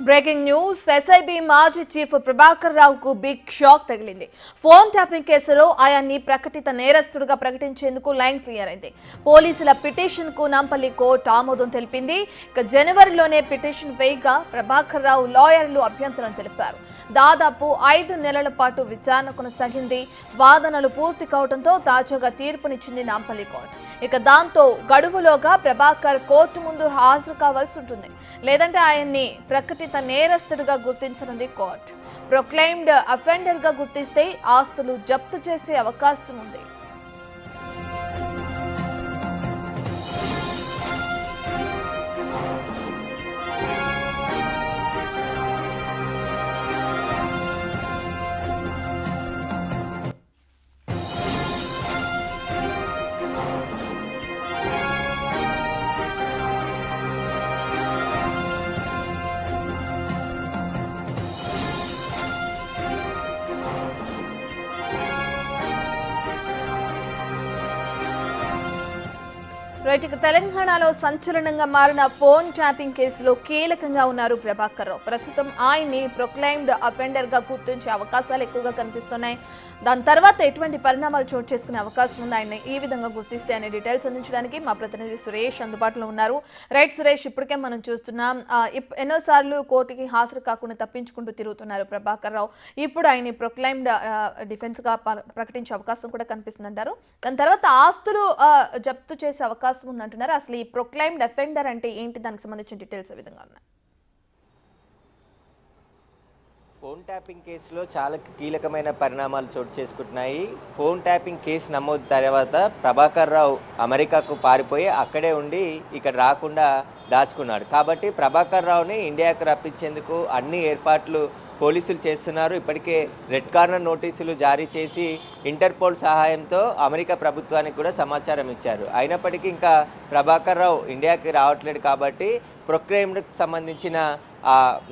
Breaking news SIB మాజీ chief Prabhakar రావుకు big shock తగిలింది. ఫోన్ ట్యాపింగ్ కేసులో ఆయన్ని ప్రకటిత నేరస్తుడిగా ప్రకటించేందుకు లైన్ క్లియర్ అయింది. పోలీసుల పిటిషన్ కు నాంపల్లి కోర్టు ఆమోదం తెలిపింది. ఇక జనవరిలోనే పిటిషన్ వేయగా ప్రభాకర్ రావు లాయర్లు అభ్యంతరం తెలిపారు. దాదాపు 5 నెలల పాటు విచారణ కొనసాగింది. వాదనలు పూర్తి కావడంతో తాజాగా తీర్పునిచ్చింది నాంపల్లి కోర్టు. ఇక దాంతో గడువులోగా ప్రభాకర్ కోర్టు ముందు హాజరు కావాల్సి ఉంటుంది. లేదంటే ఆయన్ని ప్రకటిత నేరస్తుడిగా గుర్తించనుంది కోర్టు. ప్రొక్లైమ్డ్ అఫెండర్ గా గుర్తిస్తే ఆస్తులు జప్తు చేసే అవకాశం ఉంది. రైట్, తెలంగాణలో సంచలనంగా మారిన ఫోన్ ట్యాపింగ్ కేసులో కీలకంగా ఉన్నారు ప్రభాకర్ రావు. ప్రస్తుతం ఆయన్ని ప్రొక్లైమ్డ్ అఫెండర్ గా గుర్తించే అవకాశాలు ఎక్కువగా కనిపిస్తున్నాయి. దాని తర్వాత ఎటువంటి పరిణామాలు చోటు చేసుకునే అవకాశం ఉంది ఆయన్ని ఈ విధంగా గుర్తిస్తే అనే డీటెయిల్స్ అందించడానికి మా ప్రతినిధి సురేష్ అందుబాటులో ఉన్నారు. రైట్ సురేష్, ఇప్పటికే మనం చూస్తున్నాం ఎన్నోసార్లు కోర్టుకి హాజరు కాకుండా తప్పించుకుంటూ తిరుగుతున్నారు ప్రభాకర్ రావు. ఇప్పుడు ఆయన్ని ప్రొక్లైమ్డ్ డిఫెన్స్ గా ప్రకటించే అవకాశం కూడా కనిపిస్తుందంటారు. దాని తర్వాత ఆస్తులు జప్తు చేసే అవకాశం ఉందంటున్నారు. అసలు ఈ ప్రొక్లైమ్డ్ అఫెండర్ అంటే ఏంటి, దానికి సంబంధించిన డీటెయిల్స్ ఏ విధంగా ఉన్నాయి? ఫోన్ ట్యాపింగ్ కేసులో చాలా కీలకమైన పరిణామాలు చోటు చేసుకుంటున్నాయి. ఫోన్ ట్యాపింగ్ కేసు నమోదు తర్వాత ప్రభాకర్ రావు అమెరికాకు పారిపోయి అక్కడే ఉండి ఇక్కడ రాకుండా దాచుకున్నాడు. కాబట్టి ప్రభాకర్ రావుని ఇండియాకు రప్పించేందుకు అన్ని ఏర్పాట్లు పోలీసులు చేస్తున్నారు. ఇప్పటికే రెడ్ కార్నర్ నోటీసులు జారీ చేసి ఇంటర్పోల్ సహాయంతో అమెరికా ప్రభుత్వానికి కూడా సమాచారం ఇచ్చారు. అయినప్పటికీ ఇంకా ప్రభాకర్ రావు ఇండియాకి రావట్లేదు. కాబట్టి ప్రొక్లైమ్డ్కి సంబంధించిన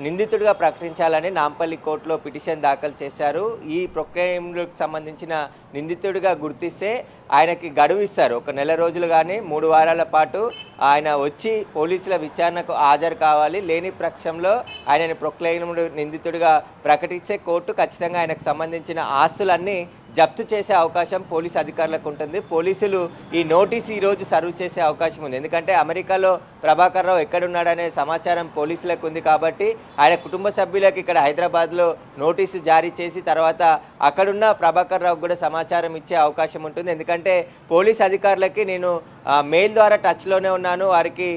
నిందితుడిగా ప్రకటించాలని నాంపల్లి కోర్టులో పిటిషన్ దాఖలు చేశారు. ఈ ప్రొక్లైమ్డ్కి సంబంధించిన నిందితుడిగా గుర్తిస్తే ఆయనకి గడువు ఇస్తారు. 1 నెల రోజులు కానీ 3 వారాల పాటు ఆయన వచ్చి పోలీసుల విచారణకు హాజరు కావాలి. లేని పక్షంలో ఆయనని ప్రొక్లైమ్డ్ నిందితుడిగా ప్రకటిస్తే కోర్టు ఖచ్చితంగా ఆయనకు సంబంధించిన ఆస్తులన్నీ జప్తు చేసే అవకాశం పోలీసు అధికారులకు ఉంటుంది. పోలీసులు ఈ నోటీసు ఈరోజు సర్వ్ చేసే అవకాశం ఉంది. ఎందుకంటే అమెరికాలో ప్రభాకర్ రావు ఎక్కడున్నాడనే సమాచారం పోలీసులకు ఉంది. కాబట్టి ఆయన కుటుంబ సభ్యులకు ఇక్కడ హైదరాబాద్లో నోటీసు జారీ చేసి తర్వాత అక్కడున్న ప్రభాకర్ రావుకు కూడా సమాచారం ఇచ్చే అవకాశం ఉంటుంది. ఎందుకంటే పోలీస్ అధికారులకి నేను మెయిల్ ద్వారా టచ్లోనే ఉన్నాను, వారికి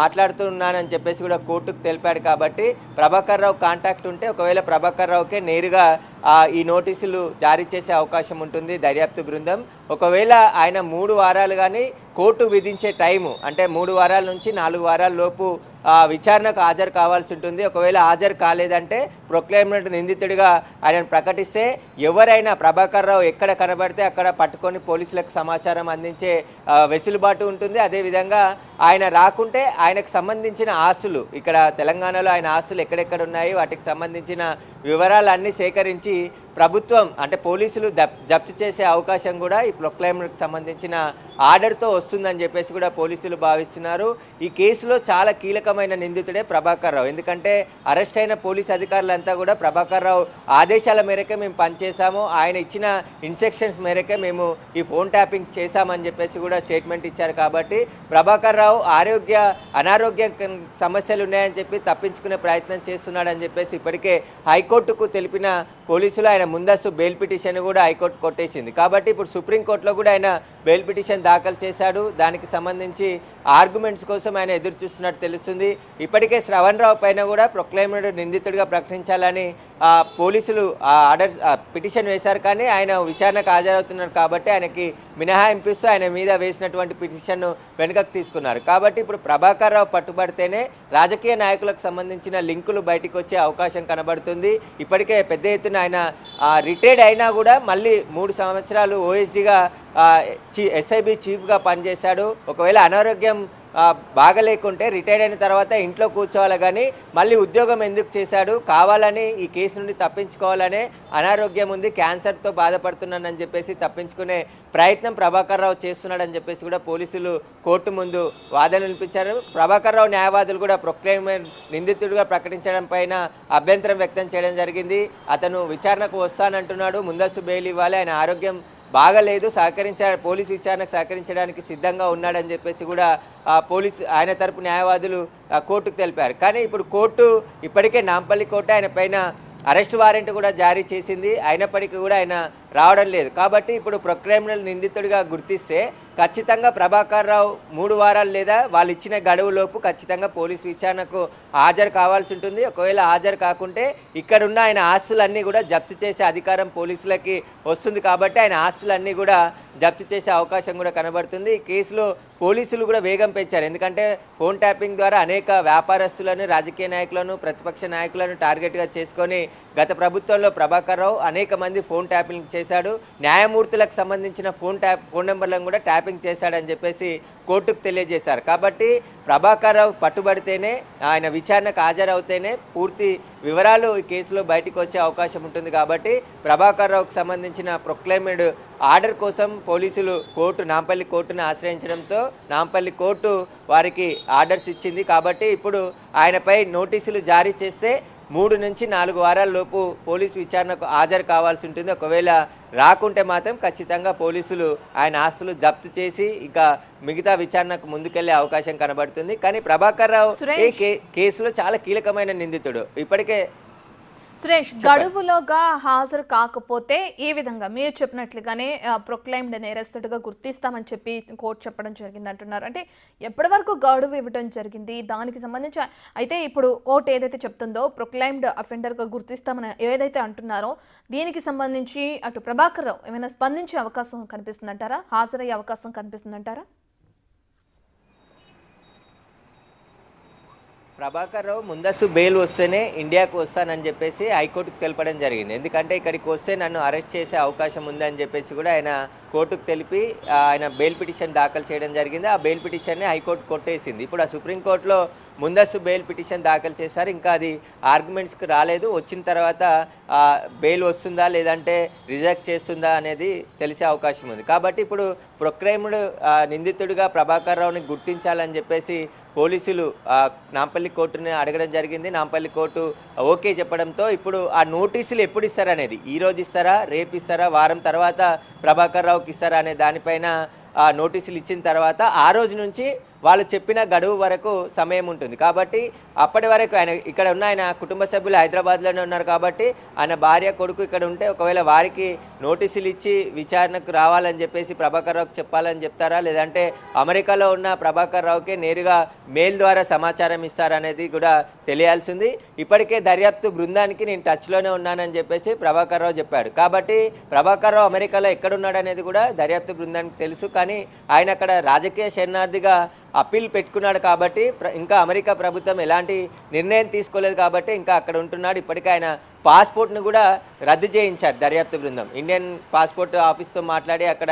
మాట్లాడుతున్నానని చెప్పేసి కూడా కోర్టుకు తెలిపాడు. కాబట్టి ప్రభాకర్ రావు కాంటాక్ట్ ఉంటే ఒకవేళ ప్రభాకర్ రావుకే నేరుగా ఈ నోటీసులు జారీ చేసే అవకాశం ఉంటుంది దర్యాప్తు బృందం. ఒకవేళ ఆయన 3 వారాలు కానీ కోర్టు విధించే టైము అంటే 3 వారాల నుంచి 4 వారాల లోపు విచారణకు హాజరు కావాల్సి ఉంటుంది. ఒకవేళ హాజరు కాలేదంటే ప్రొక్లైమ్డ్ నిందితుడిగా ఆయనను ప్రకటిస్తే ఎవరైనా ప్రభాకర్ రావు ఎక్కడ కనబడితే అక్కడ పట్టుకొని పోలీసులకు సమాచారం అందించే వెసులుబాటు ఉంటుంది. అదేవిధంగా ఆయన రాకుంటే ఆయనకు సంబంధించిన ఆస్తులు ఇక్కడ తెలంగాణలో ఆయన ఆస్తులు ఎక్కడెక్కడ ఉన్నాయి వాటికి సంబంధించిన వివరాలన్నీ సేకరించి ప్రభుత్వం అంటే పోలీసులు జప్తు చేసే అవకాశం కూడా ఈ ప్రొక్లైమ్డ్కి సంబంధించిన ఆర్డర్తో వస్తుందని చెప్పేసి కూడా పోలీసులు భావిస్తున్నారు. ఈ కేసులో చాలా కీలకమైన నిందితుడే ప్రభాకర్ రావు. ఎందుకంటే అరెస్ట్ అయిన పోలీస్ అధికారులంతా కూడా ప్రభాకర్ రావు ఆదేశాల మేరకే మేము పనిచేశాము, ఆయన ఇచ్చిన ఇన్స్ట్రక్షన్స్ మేరకే మేము ఈ ఫోన్ ట్యాపింగ్ చేశామని చెప్పేసి కూడా స్టేట్మెంట్ ఇచ్చారు. కాబట్టి ప్రభాకర్ రావు అనారోగ్య సమస్యలు ఉన్నాయని చెప్పి తప్పించుకునే ప్రయత్నం చేస్తున్నాడని చెప్పేసి ఇప్పటికే హైకోర్టుకు తెలిపిన పోలీసులు ఆయన ముందస్తు బెయిల్ పిటిషన్ కూడా హైకోర్టు కొట్టేసింది. కాబట్టి ఇప్పుడు సుప్రీంకోర్టులో కూడా ఆయన బెయిల్ పిటిషన్ దాఖలు చేశాడు. దానికి సంబంధించి ఆర్గ్యుమెంట్స్ కోసం ఆయన ఎదురు చూస్తున్నట్టు తెలుస్తుంది. ఇప్పటికే శ్రవణ్ రావు పైన కూడా ప్రొక్లైమ్డ్ నిందితుడిగా ప్రకటించాలని పోలీసులు పిటిషన్ వేశారు. కానీ ఆయన విచారణకు హాజరవుతున్నారు కాబట్టి ఆయనకి మినహాయింపు ఇస్తూ ఆయన మీద వేసినటువంటి పిటిషన్ను వెనుకకు తీసుకున్నారు. కాబట్టి ఇప్పుడు ప్రభాకర్ రావు పట్టుబడితేనే రాజకీయ నాయకులకు సంబంధించిన లింకులు బయటకు వచ్చే అవకాశం కనబడుతుంది. ఇప్పటికే పెద్ద ఎత్తున ఆయన రిటైర్డ్ అయినా కూడా మళ్ళీ 3 సంవత్సరాలు ఓఎస్డీగా ఎస్ఐబి చీఫ్గా పనిచేశాడు. ఒకవేళ అనారోగ్యం బాగలేకుంటే రిటైర్డ్ అయిన తర్వాత ఇంట్లో కూర్చోవాలి కానీ మళ్ళీ ఉద్యోగం ఎందుకు చేశాడు, కావాలని ఈ కేసు నుండి తప్పించుకోవాలనే అనారోగ్యం ఉంది, క్యాన్సర్తో బాధపడుతున్నానని చెప్పేసి తప్పించుకునే ప్రయత్నం ప్రభాకర్ రావు చేస్తున్నాడని చెప్పేసి కూడా పోలీసులు కోర్టు ముందు వాదన వినిపించారు. ప్రభాకర్ రావు న్యాయవాదులు కూడా ప్రొక్లైన్మెంట్ నిందితుడిగా ప్రకటించడం పైన అభ్యంతరం వ్యక్తం చేయడం జరిగింది. అతను విచారణకు వస్తానంటున్నాడు, ముందస్తు బెయిల్ ఇవ్వాలి, ఆయన ఆరోగ్యం బాగలేదు, పోలీసు విచారణకు సహకరించడానికి సిద్ధంగా ఉన్నాడని చెప్పేసి కూడా పోలీసు ఆయన తరపు న్యాయవాదులు కోర్టుకు తెలిపారు. కానీ ఇప్పుడు కోర్టు ఇప్పటికే నాంపల్లి కోర్టు ఆయన పైన అరెస్ట్ వారెంట్ కూడా జారీ చేసింది. అయినప్పటికీ కూడా ఆయన రావడం లేదు. కాబట్టి ఇప్పుడు ప్రొక్లైమ్డ్ నిందితుడిగా గుర్తిస్తే ఖచ్చితంగా ప్రభాకర్ రావు 3 వారాలు లేదా వాళ్ళు ఇచ్చిన గడువులోపు ఖచ్చితంగా పోలీసు విచారణకు హాజరు కావాల్సి ఉంటుంది. ఒకవేళ హాజరు కాకుంటే ఇక్కడున్న ఆయన ఆస్తులన్నీ కూడా జప్తు చేసే అధికారం పోలీసులకి వస్తుంది. కాబట్టి ఆయన ఆస్తులన్నీ కూడా జప్తు చేసే అవకాశం కూడా కనబడుతుంది. ఈ కేసులో పోలీసులు కూడా వేగం పెంచారు. ఎందుకంటే ఫోన్ ట్యాపింగ్ ద్వారా అనేక వ్యాపారస్తులను, రాజకీయ నాయకులను, ప్రతిపక్ష నాయకులను టార్గెట్గా చేసుకొని గత ప్రభుత్వంలో ప్రభాకర్ రావు అనేక మంది ఫోన్ ట్యాపింగ్ చేశాడు. న్యాయమూర్తులకు సంబంధించిన ఫోన్ నెంబర్లను కూడా ట్యాపింగ్ చేశాడని చెప్పేసి కోర్టుకు తెలియజేశారు. కాబట్టి ప్రభాకర్ రావు పట్టుబడితేనే, ఆయన విచారణకు హాజరవుతేనే పూర్తి వివరాలు ఈ కేసులో బయటకు వచ్చే అవకాశం ఉంటుంది. కాబట్టి ప్రభాకర్ రావుకు సంబంధించిన ప్రొక్లైమ్డ్ ఆర్డర్ కోసం పోలీసులు నాంపల్లి కోర్టును ఆశ్రయించడంతో నాంపల్లి కోర్టు వారికి ఆర్డర్స్ ఇచ్చింది. కాబట్టి ఇప్పుడు ఆయనపై నోటీసులు జారీ చేస్తే 3 నుంచి 4 వారాల లోపు పోలీసు విచారణకు హాజరు కావాల్సి ఉంటుంది. ఒకవేళ రాకుంటే మాత్రం ఖచ్చితంగా పోలీసులు ఆయన ఆస్తులు జప్తు చేసి ఇంకా మిగతా విచారణకు ముందుకెళ్లే అవకాశం కనబడుతుంది. కానీ ప్రభాకర్ రావు ఈ కేసులో చాలా కీలకమైన నిందితుడు. ఇప్పటికే సురేష్, గడువులోగా హాజరు కాకపోతే ఈ విధంగా మీరు చెప్పినట్లుగానే ప్రొక్లైమ్డ్ నేరస్తుడిగా గుర్తిస్తామని చెప్పి కోర్టు చెప్పడం జరిగింది అంటున్నారు. అంటే ఎప్పటి వరకు గడువు ఇవ్వడం జరిగింది దానికి సంబంధించి? అయితే ఇప్పుడు కోర్టు ఏదైతే చెప్తుందో ప్రొక్లైమ్డ్ అఫెండర్గా గుర్తిస్తామని ఏదైతే అంటున్నారో దీనికి సంబంధించి అటు ప్రభాకర్ రావు ఏమైనా స్పందించే అవకాశం కనిపిస్తుందంటారా? హాజరయ్యే అవకాశం కనిపిస్తుందంటారా? ప్రభాకర్ రావు ముందస్తు బెయిల్ వస్తేనే ఇండియాకు వస్తానని చెప్పేసి హైకోర్టుకు తెలపడం జరిగింది. ఎందుకంటే ఇక్కడికి వస్తే నన్ను అరెస్ట్ చేసే అవకాశం ఉందని చెప్పేసి కూడా ఆయన కోర్టుకు తెలిపి ఆయన బెయిల్ పిటిషన్ దాఖలు చేయడం జరిగింది. ఆ బెయిల్ పిటిషన్ని హైకోర్టు కొట్టేసింది. ఇప్పుడు ఆ సుప్రీంకోర్టులో ముందస్తు బెయిల్ పిటిషన్ దాఖలు చేశారు. ఇంకా అది ఆర్గ్యుమెంట్స్కి రాలేదు. వచ్చిన తర్వాత బెయిల్ వస్తుందా లేదంటే రిజెక్ట్ చేస్తుందా అనేది తెలిసే అవకాశం ఉంది. కాబట్టి ఇప్పుడు ప్రొక్లైమ్డ్ నిందితుడిగా ప్రభాకర్ రావుని గుర్తించాలని చెప్పేసి పోలీసులు నాంపల్లి కోర్టుని అడగడం జరిగింది. నాంపల్లి కోర్టు ఓకే చెప్పడంతో ఇప్పుడు ఆ నోటీసులు ఎప్పుడు ఇస్తారనేది, ఈ రోజు ఇస్తారా, రేపు ఇస్తారా, వారం తర్వాత ప్రభాకర్ రావుకి ఇస్తారా అనే దానిపైన నోటీసులు ఇచ్చిన తర్వాత ఆ రోజు నుంచి వాళ్ళు చెప్పిన గడువు వరకు సమయం ఉంటుంది. కాబట్టి అప్పటి వరకు ఆయన కుటుంబ సభ్యులు హైదరాబాద్లోనే ఉన్నారు. కాబట్టి ఆయన భార్య, కొడుకు ఇక్కడ ఉంటే ఒకవేళ వారికి నోటీసులు ఇచ్చి విచారణకు రావాలని చెప్పేసి ప్రభాకర్ రావుకి చెప్పాలని చెప్తారా, లేదంటే అమెరికాలో ఉన్న ప్రభాకర్ రావుకే నేరుగా మెయిల్ ద్వారా సమాచారం ఇస్తారనేది కూడా తెలియాల్సింది. ఇప్పటికే దర్యాప్తు బృందానికి నేను టచ్లోనే ఉన్నానని చెప్పేసి ప్రభాకర్ రావు చెప్పాడు. కాబట్టి ప్రభాకర్ రావు అమెరికాలో ఎక్కడున్నాడు అనేది కూడా దర్యాప్తు బృందానికి తెలుసు. కానీ ఆయన అక్కడ రాజకీయ శరణార్థిగా అప్పీల్ పెట్టుకున్నాడు. కాబట్టి ఇంకా అమెరికా ప్రభుత్వం ఎలాంటి నిర్ణయం తీసుకోలేదు. కాబట్టి ఇంకా అక్కడ ఉంటున్నాడు. ఇప్పటికే ఆయన పాస్పోర్ట్ను కూడా రద్దు చేయించారు దర్యాప్తు బృందం. ఇండియన్ పాస్పోర్ట్ ఆఫీస్తో మాట్లాడి అక్కడ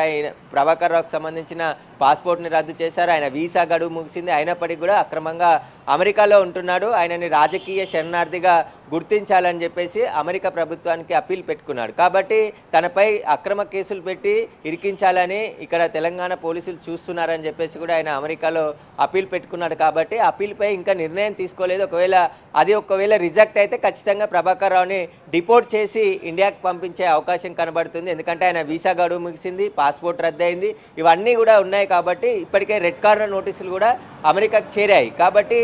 ప్రభాకర్ రావుకు సంబంధించిన పాస్పోర్ట్ని రద్దు చేశారు. ఆయన వీసా గడువు ముగిసింది. అయినప్పటికీ కూడా అక్రమంగా అమెరికాలో ఉంటున్నాడు. ఆయనని రాజకీయ శరణార్థిగా గుర్తించాలని చెప్పేసి అమెరికా ప్రభుత్వానికి అప్పీల్ పెట్టుకున్నాడు. కాబట్టి తనపై అక్రమ కేసులు పెట్టి ఇరికించాలని ఇక్కడ తెలంగాణ పోలీసులు చూస్తున్నారని చెప్పేసి కూడా ఆయన అమెరికాలో అప్పీల్ పెట్టుకున్నాడు. కాబట్టి అప్పీల్పై ఇంకా నిర్ణయం తీసుకోలేదు. ఒకవేళ రిజెక్ట్ అయితే ఖచ్చితంగా ప్రభాకర్ రావుని డిపోర్ట్ చేసి ఇండియాకి పంపించే అవకాశం కనబడుతుంది. ఎందుకంటే ఆయన వీసా గడువు ముగిసింది, పాస్పోర్ట్ రద్దయింది, ఇవన్నీ కూడా ఉన్నాయి. కాబట్టి ఇప్పటికే రెడ్ కార్నర్ నోటీసులు కూడా అమెరికాకు చేరాయి. కాబట్టి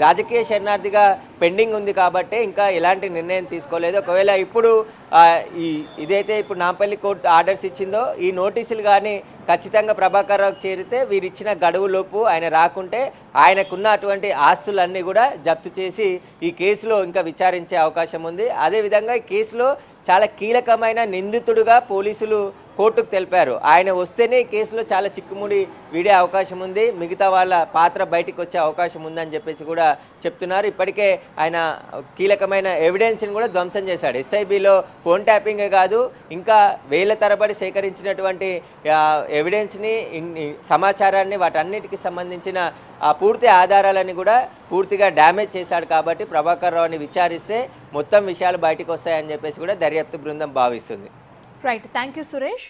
రాజకీయ శరణార్థిగా పెండింగ్ ఉంది. కాబట్టి ఇంకా ఎలాంటి నిర్ణయం తీసుకోలేదు. ఒకవేళ ఇప్పుడు ఇదైతే ఇప్పుడు నాంపల్లి కోర్టు ఆర్డర్స్ ఇచ్చిందో ఈ నోటీసులు కానీ ఖచ్చితంగా ప్రభాకర్ రావుకి చేరితే వీరిచ్చిన గడువులోపు ఆయన రాకుంటే ఆయనకున్న అటువంటి ఆస్తులన్నీ కూడా జప్తు చేసి ఈ కేసులో ఇంకా విచారించే అవకాశం ఉంది. అదేవిధంగా ఈ కేసులో చాలా కీలకమైన నిందితుడుగా పోలీసులు కోర్టుకు తెలిపారు. ఆయన వస్తేనే ఈ కేసులో చాలా చిక్కుముడి వీడే అవకాశం ఉంది, మిగతా వాళ్ళ పాత్ర బయటికి వచ్చే అవకాశం ఉందని చెప్పేసి కూడా చెప్తున్నారు. ఇప్పటికే ఆయన కీలకమైన ఎవిడెన్స్ని కూడా ధ్వంసం చేశాడు. ఎస్ఐబిలో ఫోన్ ట్యాపింగే కాదు, ఇంకా వేల తరబడి సేకరించినటువంటి ఎవిడెన్స్ని, సమాచారాన్ని, వాటన్నిటికి సంబంధించిన ఆ పూర్తి ఆధారాలని కూడా పూర్తిగా డ్యామేజ్ చేశాడు. కాబట్టి ప్రభాకర్ రావుని విచారిస్తే మొత్తం విషయాలు బయటకు వస్తాయని చెప్పేసి కూడా దర్యాప్తు బృందం భావిస్తుంది. Right, thank you Suresh.